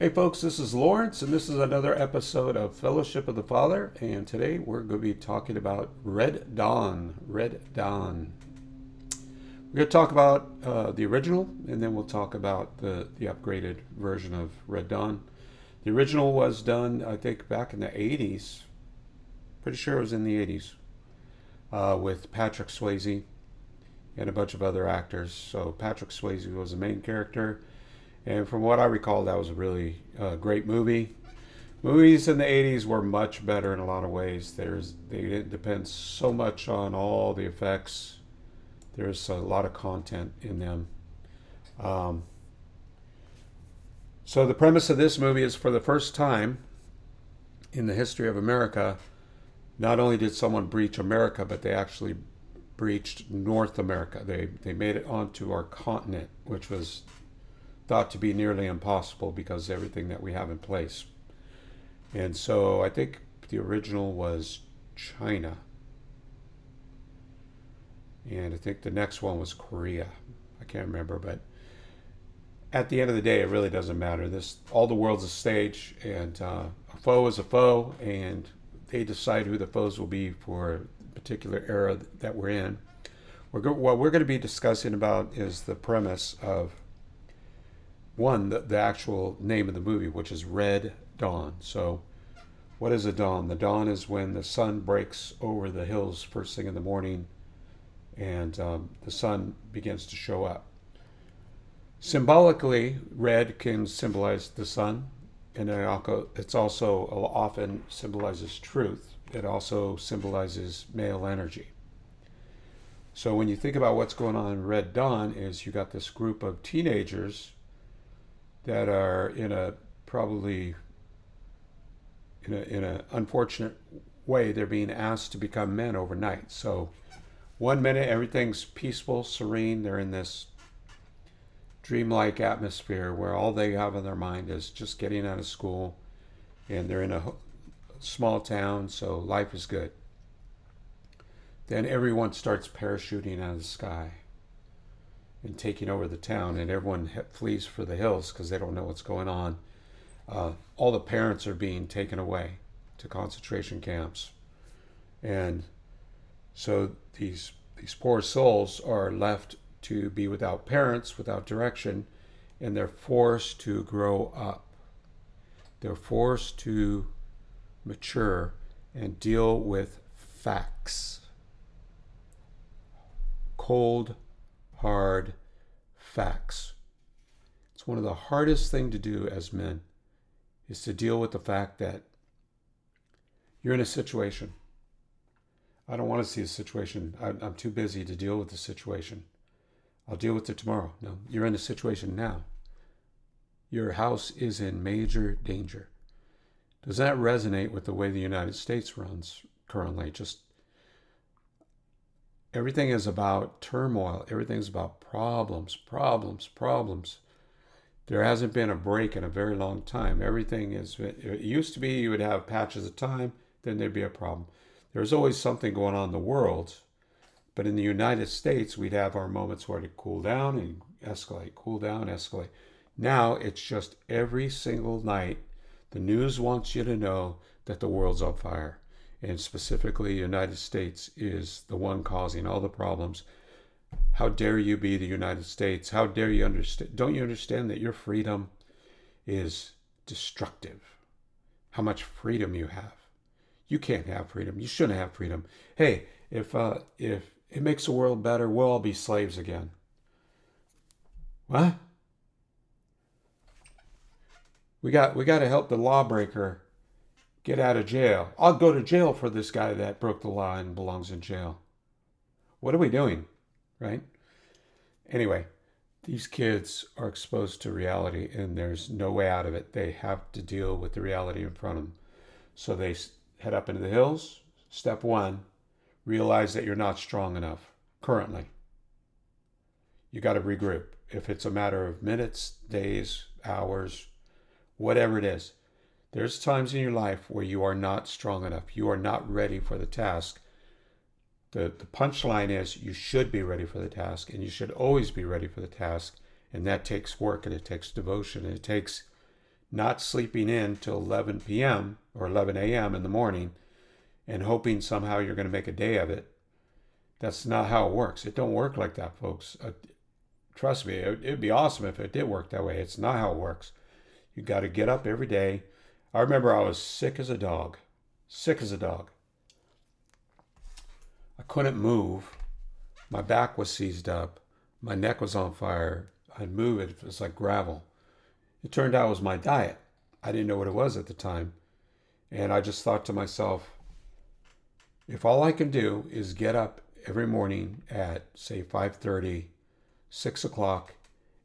Hey folks, this is Lawrence, and this is another episode of Fellowship of the Father. And today we're going to be talking about Red Dawn. Red Dawn. We're going to talk about the original, and then we'll talk about the upgraded version of Red Dawn. The original was done, I think, back in the 80s. Pretty sure it was in the 80s, with Patrick Swayze and a bunch of other actors. So Patrick Swayze was the main character. And from what I recall, that was a really great movie. Movies in the 80s were much better in a lot of ways. They didn't depend so much on all the effects. There's a lot of content in them. Um, so the premise of this movie is, for the first time in the history of America, not only did someone breach America, but they actually breached North America. They made it onto our continent, which was thought to be nearly impossible because of everything that we have in place. And so I think the original was China. And I think the next one was Korea. I can't remember, but at the end of the day, it really doesn't matter. All the world's a stage, and a foe is a foe, and they decide who the foes will be for a particular era that we're in. What we're going to be discussing about is the premise of the actual name of the movie, which is Red Dawn. So what is a dawn? The dawn is when the sun breaks over the hills first thing in the morning, and the sun begins to show up. Symbolically, red can symbolize the sun, and it's also often symbolizes truth. It also symbolizes male energy. So when you think about what's going on in Red Dawn, is you got this group of teenagers that are probably in a unfortunate way, they're being asked to become men overnight. So one minute everything's peaceful, serene, they're in this dreamlike atmosphere where all they have in their mind is just getting out of school, and they're in a small town, so life is good. Then everyone starts parachuting out of the sky and taking over the town, and everyone flees for the hills because they don't know what's going on. All the parents are being taken away to concentration camps, and so these poor souls are left to be without parents, without direction, and they're forced to grow up. They're forced to mature and deal with facts. Cold, hard facts. It's one of the hardest things to do as men, is to deal with the fact that you're in a situation. I don't want to see a situation. I'm too busy to deal with the situation. I'll deal with it tomorrow. No, you're in a situation now. Your house is in major danger. Does that resonate with the way the United States runs currently? Just everything is about turmoil. Everything's about problems, problems, problems. There hasn't been a break in a very long time. It used to be you would have patches of time, then there'd be a problem. There's always something going on in the world. But in the United States, we'd have our moments where to cool down and escalate, cool down, escalate. Now it's just every single night, the news wants you to know that the world's on fire. And specifically, the United States is the one causing all the problems. How dare you be the United States? How dare you understand? Don't you understand that your freedom is destructive? How much freedom you have? You can't have freedom. You shouldn't have freedom. Hey, if it makes the world better, we'll all be slaves again. What? We got to help the lawbreaker get out of jail. I'll go to jail for this guy that broke the law and belongs in jail. What are we doing? Right? Anyway, these kids are exposed to reality, and there's no way out of it. They have to deal with the reality in front of them. So they head up into the hills. Step one, realize that you're not strong enough currently. You got to regroup. If it's a matter of minutes, days, hours, whatever it is, there's times in your life where you are not strong enough. You are not ready for the task. The punchline is you should be ready for the task, and you should always be ready for the task. And that takes work, and it takes devotion, and it takes not sleeping in till 11 p.m. or 11 a.m. in the morning and hoping somehow you're going to make a day of it. That's not how it works. It don't work like that, folks. Trust me, it'd be awesome if it did work that way. It's not how it works. You got to get up every day. I remember I was sick as a dog. Sick as a dog. I couldn't move. My back was seized up. My neck was on fire. I'd move it. It was like gravel. It turned out it was my diet. I didn't know what it was at the time. And I just thought to myself, if all I can do is get up every morning at, say, 5:30, 6 o'clock,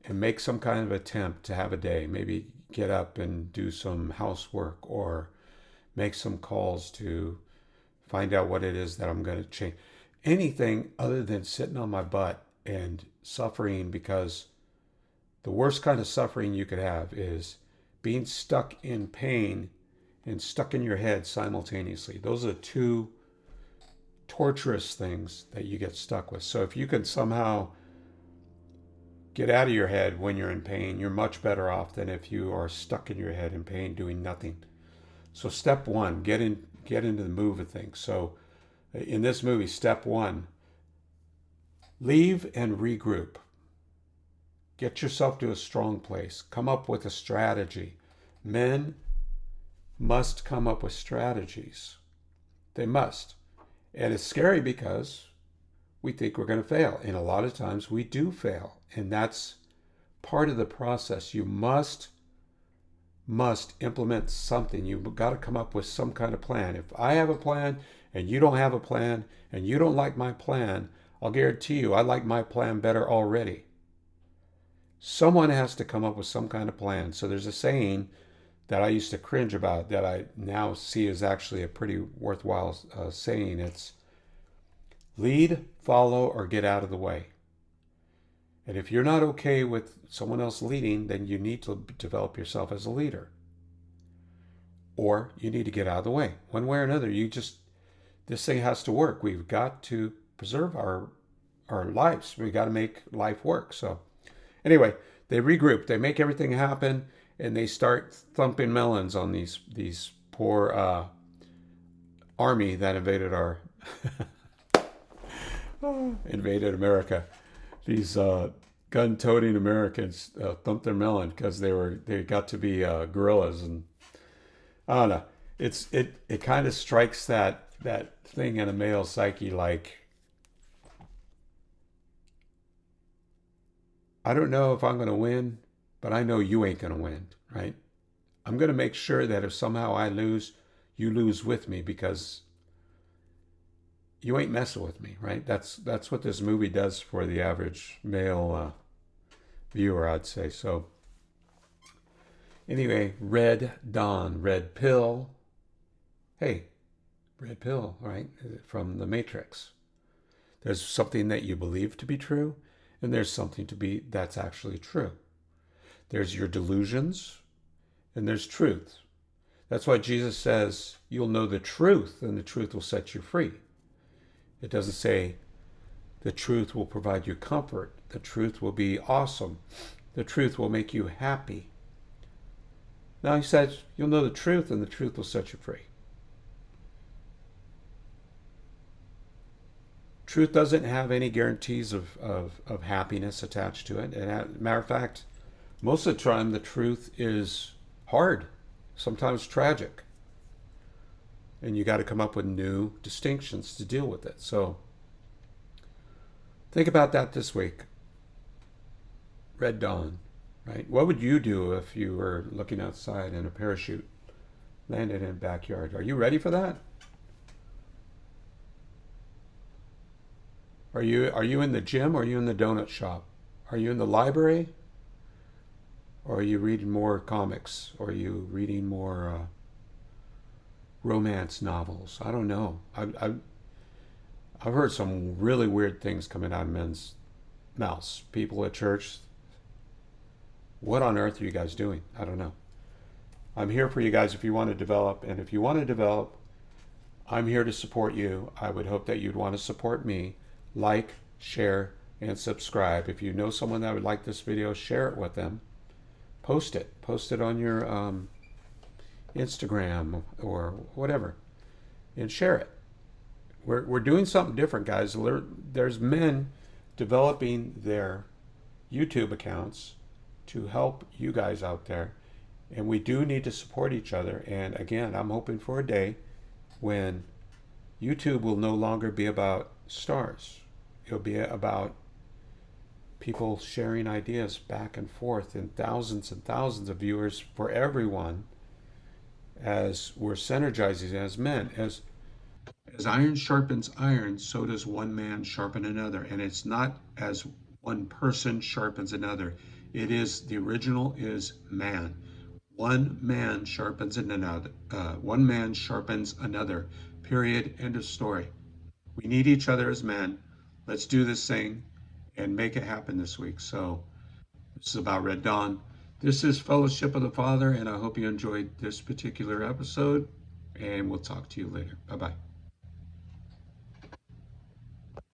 and make some kind of attempt to have a day, maybe get up and do some housework or make some calls to find out what it is that I'm going to change. Anything other than sitting on my butt and suffering, because the worst kind of suffering you could have is being stuck in pain and stuck in your head simultaneously. Those are the two torturous things that you get stuck with. So if you can somehow get out of your head when you're in pain, you're much better off than if you are stuck in your head in pain doing nothing. So step one, get into the move of things. So in this movie, step one, leave and regroup. Get yourself to a strong place. Come up with a strategy. Men must come up with strategies. They must. And it's scary because we think we're going to fail. And a lot of times we do fail. And that's part of the process. You must implement something. You've got to come up with some kind of plan. If I have a plan and you don't have a plan and you don't like my plan, I'll guarantee you I like my plan better already. Someone has to come up with some kind of plan. So there's a saying that I used to cringe about that I now see is actually a pretty worthwhile saying. It's lead, follow, or get out of the way. And if you're not okay with someone else leading, then you need to develop yourself as a leader. Or you need to get out of the way. One way or another, this thing has to work. We've got to preserve our lives. We've got to make life work. So anyway, they regroup, they make everything happen, and they start thumping melons on these poor army that invaded invaded America. These gun-toting Americans thumped their melon because they got to be guerrillas, and I don't know. It kind of strikes that thing in a male psyche, like, I don't know if I'm going to win, but I know you ain't going to win, right? I'm going to make sure that if somehow I lose, you lose with me, because you ain't messing with me, right? That's what this movie does for the average male viewer, I'd say. So anyway, Red Dawn, red pill. Hey, red pill, right? From the Matrix. There's something that you believe to be true, and there's something that's actually true. There's your delusions, and there's truth. That's why Jesus says, you'll know the truth, and the truth will set you free. It doesn't say the truth will provide you comfort. The truth will be awesome. The truth will make you happy. Now he says, you'll know the truth, and the truth will set you free. Truth doesn't have any guarantees of happiness attached to it. And as a matter of fact, most of the time the truth is hard, sometimes tragic. And you got to come up with new distinctions to deal with it. So think about that this week. Red Dawn, right? What would you do if you were looking outside and a parachute landed in a backyard? Are you ready for that? Are you in the gym, or are you in the donut shop? Are you in the library? Or are you reading more comics? Or are you reading more romance novels? I don't know. I've heard some really weird things coming out of men's mouths. People at church, what on earth are you guys doing? I don't know. I'm here for you guys if you want to develop. And if you want to develop, I'm here to support you. I would hope that you'd want to support me. Like, share, and subscribe. If you know someone that would like this video, share it with them. Post it on your Instagram or whatever, and share it. We're doing something different, guys. There's men developing their YouTube accounts to help you guys out there, and we do need to support each other. And again, I'm hoping for a day when YouTube will no longer be about stars. It'll be about people sharing ideas back and forth and thousands of viewers for everyone as we're synergizing as men. As iron sharpens iron, so does one man sharpen another. And it's not as one person sharpens another. It is the original is man. One man sharpens another. One man sharpens another. Period. End of story. We need each other as men. Let's do this thing and make it happen this week. So this is about Red Dawn. This is Fellowship of the Father, and I hope you enjoyed this particular episode. And we'll talk to you later. Bye bye.